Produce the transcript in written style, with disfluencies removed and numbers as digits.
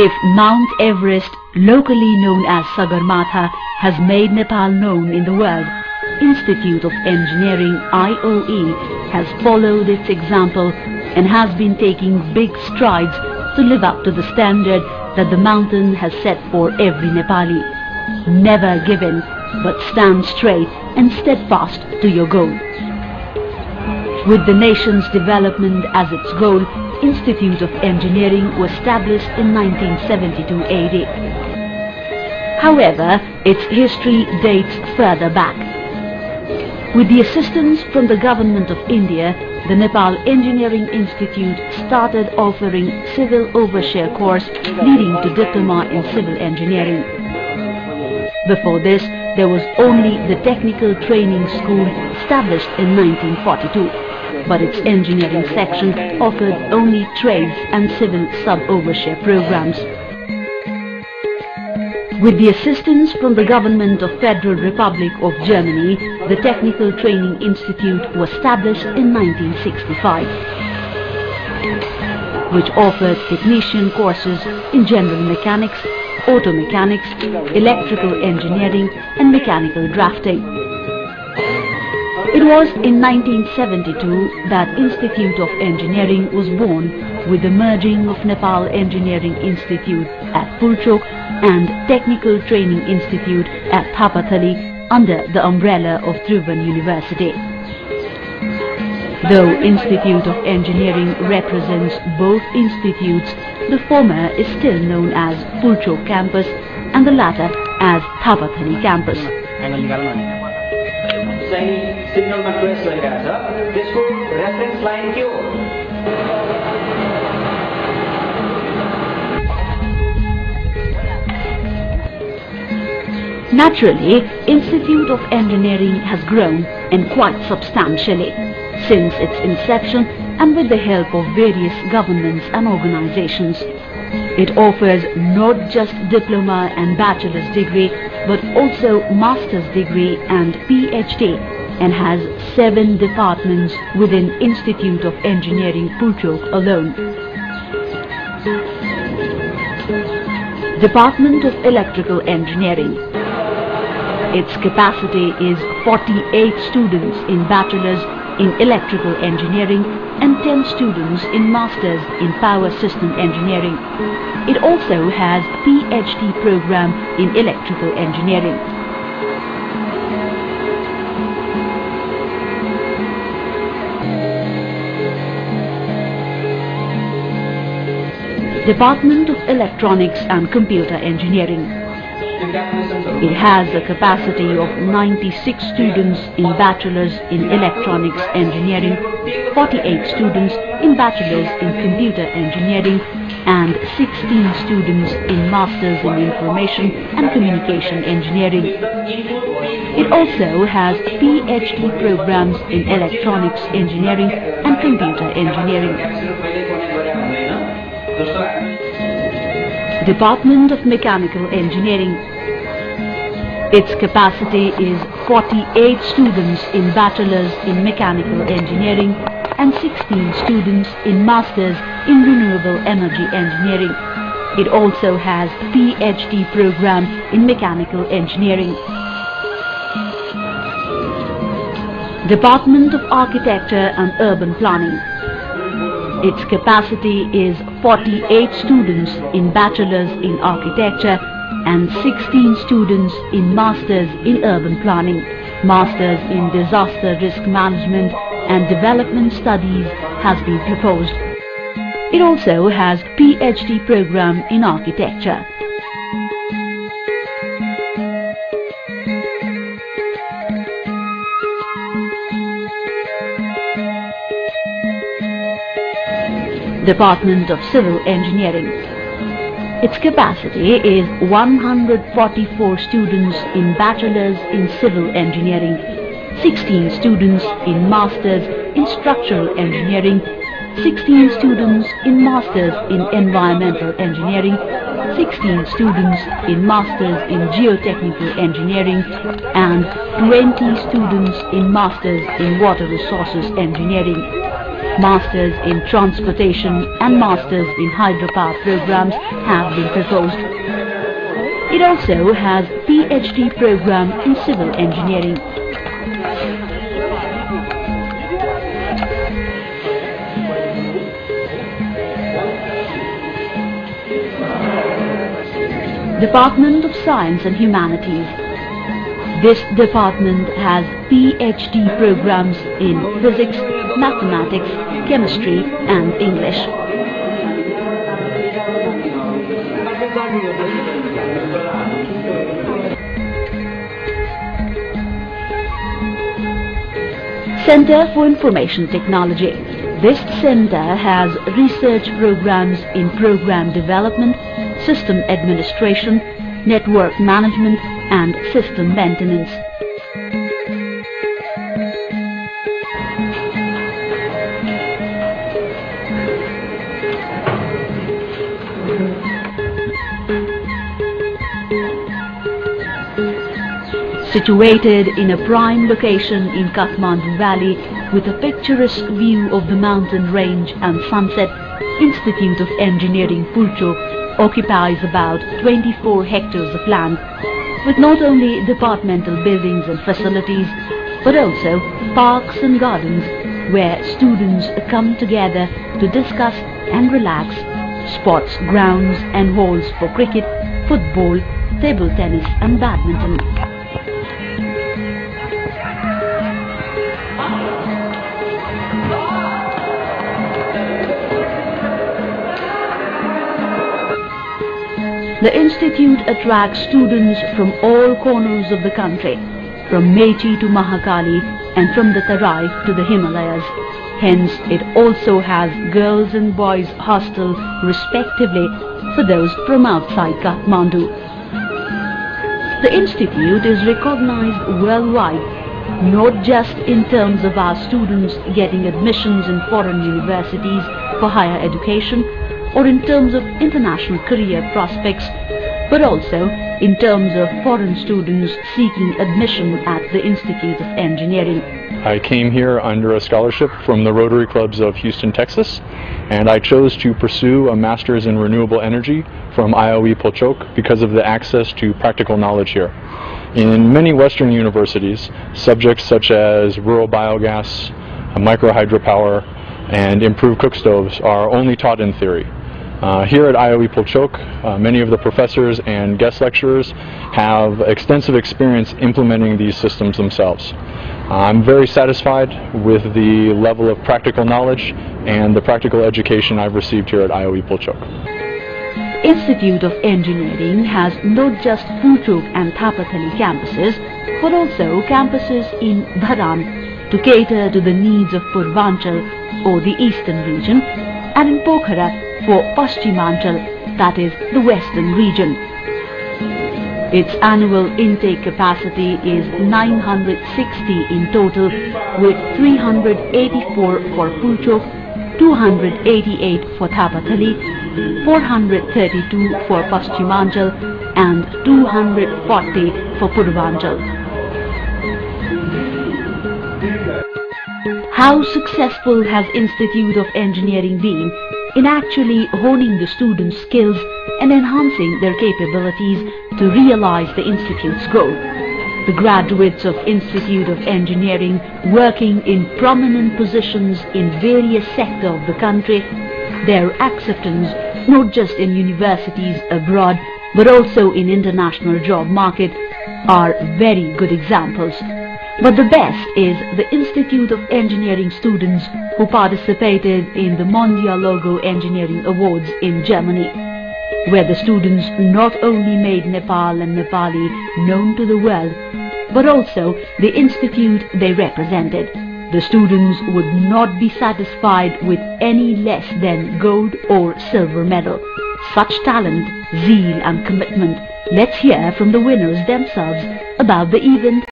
If Mount Everest, locally known as Sagarmatha, has made Nepal known in the world, Institute of Engineering IoE has followed its example and has been taking big strides to live up to the standard that the mountain has set for every Nepali. Never give in, but stand straight and steadfast to your goal. With the nation's development as its goal, Institute of Engineering was established in 1972 AD. However, its history dates further back. With the assistance from the Government of India, the Nepal Engineering Institute started offering civil overseer course leading to diploma in civil engineering. Before this, there was only the Technical Training School established in 1942. But its engineering section offered only trades and civil sub-overseer programs. With the assistance from the government of Federal Republic of Germany, the Technical Training Institute was established in 1965, which offered technician courses in general mechanics, auto mechanics, electrical engineering and mechanical drafting. It was in 1972 that Institute of Engineering was born, with the merging of Nepal Engineering Institute at Pulchok and Technical Training Institute at Thapathali under the umbrella of Tribhuvan University. Though Institute of Engineering represents both institutes, the former is still known as Pulchok campus and the latter as Thapathali campus. सिग्नलमा trace भइरहेछ त्यसको reference line के हो Naturally, Institute of Engineering has grown, and quite substantially, since its inception and with the help of various governments and organizations. It offers not just diploma and bachelor's degree, but also master's degree and PhD, and has 7 departments within Institute of Engineering Pulchok alone. Department of Electrical Engineering. Its capacity is 48 students in bachelor's in electrical engineering and 10 students in masters in power system engineering. It also has PhD program in electrical engineering. Department of Electronics and Computer Engineering. It has a capacity of 96 students in bachelor's in electronics engineering, 48 students in bachelor's in computer engineering, and 16 students in masters in information and communication engineering. It also has PhD programs in electronics engineering and computer engineering. Department of Mechanical Engineering. Its capacity is 48 students in bachelor's in mechanical engineering and 16 students in masters in renewable energy engineering. It also has PhD program in mechanical engineering. Department of Architecture and Urban Planning. Its capacity is 48 students in bachelor's in architecture and 16 students in masters in urban planning, masters in disaster risk management and development studies has been proposed. It also has PhD program in architecture. Department of Civil Engineering. Its capacity is 144 students in bachelor's in civil engineering, 16 students in masters in structural engineering, 16 students in masters in environmental engineering, 16 students in masters in geotechnical engineering, and 20 students in masters in water resources engineering. Masters in Transportation and Masters in Hydropower programs have been proposed. It also has PhD program in Civil Engineering. Department of Science and Humanities. This department has PhD programs in Physics, Mathematics, Chemistry and English. Center for Information Technology. This center has research programs in program development, system administration, network management and system maintenance. Situated in a prime location in Kathmandu Valley with a picturesque view of the mountain range and sunset, Institute of Engineering Pulchok occupies about 24 hectares of land, with not only departmental buildings and facilities, but also parks and gardens where students come together to discuss and relax, sports grounds and halls for cricket, football, table tennis and badminton. The institute attracts students from all corners of the country, from Mechi to Mahakali and from the Tarai to the Himalayas. Hence, it also has girls and boys hostel respectively for those from outside Kathmandu. The institute is recognized worldwide, not just in terms of our students getting admissions in foreign universities for higher education, or in terms of international career prospects, but also in terms of foreign students seeking admission at the Institute of Engineering. I came here under a scholarship from the Rotary Clubs of Houston, Texas, and I chose to pursue a Master's in Renewable Energy from IoE Pulchok because of the access to practical knowledge here. In many Western universities, subjects such as rural biogas, microhydropower, and improved cook stoves are only taught in theory. Here at IoE Pulchok, many of the professors and guest lecturers have extensive experience implementing these systems themselves. I'm very satisfied with the level of practical knowledge and the practical education I've received here at IoE Pulchok. Institute of Engineering has not just Pulchok and Thapatali campuses, but also campuses in Dharan to cater to the needs of Purvanchal or the eastern region, and in Pokhara for Paschimachal, that is the western region. Its annual intake capacity is 960 in total, with 384 for Pulchok, 288 for Thapatali, 432 for Paschimachal and 240 for Purvanchal. How successful has Institute of Engineering been in actually honing the students' skills and enhancing their capabilities to realize the Institute's goal? The graduates of Institute of Engineering working in prominent positions in various sectors of the country, their acceptance not just in universities abroad but also in international job market are very good examples. But the best is the Institute of Engineering students who participated in the Mondia Logo Engineering Awards in Germany, where the students not only made Nepal and Nepali known to the world, but also the institute they represented. The students would not be satisfied with any less than gold or silver medal. Such talent, zeal and commitment. Let's hear from the winners themselves about the event